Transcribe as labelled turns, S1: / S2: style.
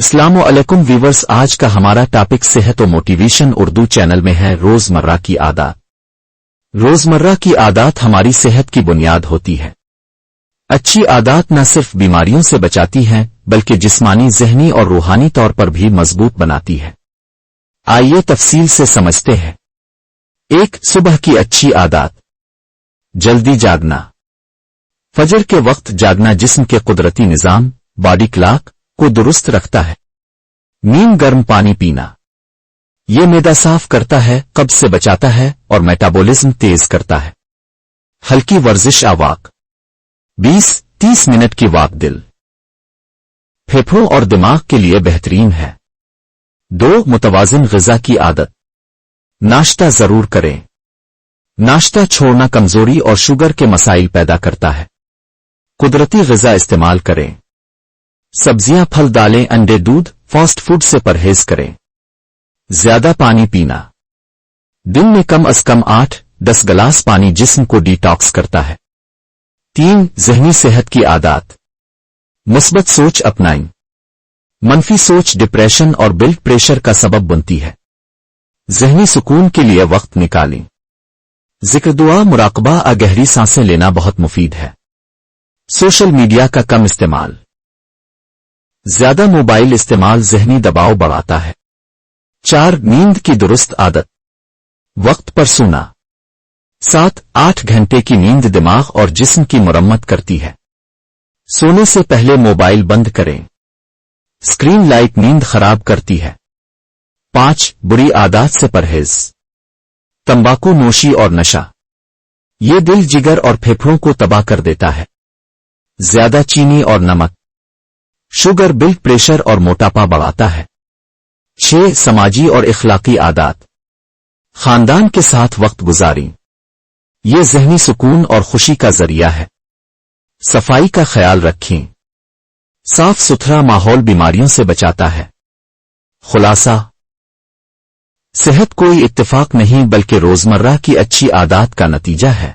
S1: السلام علیکم ویورز، آج کا ہمارا ٹاپک صحت و موٹیویشن اردو چینل میں ہے۔ روزمرہ کی عادات۔ روزمرہ کی عادات ہماری صحت کی بنیاد ہوتی ہے۔ اچھی عادات نہ صرف بیماریوں سے بچاتی ہیں بلکہ جسمانی، ذہنی اور روحانی طور پر بھی مضبوط بناتی ہے۔ آئیے تفصیل سے سمجھتے ہیں۔ 1. صبح کی اچھی عادات۔ جلدی جاگنا۔ فجر کے وقت جاگنا جسم کے قدرتی نظام باڈی کلاک کو درست رکھتا ہے۔ نیم گرم پانی پینا۔ یہ معدہ صاف کرتا ہے، قبض سے بچاتا ہے اور میٹابولزم تیز کرتا ہے۔ ہلکی ورزش واک۔ 20-30 منٹ کی واک دل، پھیپھڑوں اور دماغ کے لیے بہترین ہے۔ 2. متوازن غذا کی عادت۔ ناشتہ ضرور کریں۔ ناشتہ چھوڑنا کمزوری اور شوگر کے مسائل پیدا کرتا ہے۔ قدرتی غذا استعمال کریں۔ سبزیاں، پھل، دالیں، انڈے، دودھ، فاسٹ فوڈ سے پرہیز کریں۔ زیادہ پانی پینا۔ دن میں کم از کم 8-10 گلاس پانی جسم کو ڈی ٹاکس کرتا ہے۔ 3. ذہنی صحت کی عادات۔ مثبت سوچ اپنائیں۔ منفی سوچ ڈپریشن اور بلڈ پریشر کا سبب بنتی ہے۔ ذہنی سکون کے لیے وقت نکالیں۔ ذکر، دعا، مراقبہ، گہری سانسیں لینا بہت مفید ہے۔ سوشل میڈیا کا کم استعمال۔ زیادہ موبائل استعمال ذہنی دباؤ بڑھاتا ہے۔ 4. نیند کی درست عادت۔ وقت پر سونا۔ 7-8 گھنٹے کی نیند دماغ اور جسم کی مرمت کرتی ہے۔ سونے سے پہلے موبائل بند کریں۔ اسکرین لائٹ نیند خراب کرتی ہے۔ 5. بری عادات سے پرہیز۔ تمباکو نوشی اور نشہ، یہ دل، جگر اور پھیپھڑوں کو تباہ کر دیتا ہے۔ زیادہ چینی اور نمک، شوگر، بلڈ پریشر اور موٹاپا بڑھاتا ہے۔ 6. سماجی اور اخلاقی عادات۔ خاندان کے ساتھ وقت گزاریں، یہ ذہنی سکون اور خوشی کا ذریعہ ہے۔ صفائی کا خیال رکھیں، صاف ستھرا ماحول بیماریوں سے بچاتا ہے۔ خلاصہ، صحت کوئی اتفاق نہیں بلکہ روزمرہ کی اچھی عادات کا نتیجہ ہے۔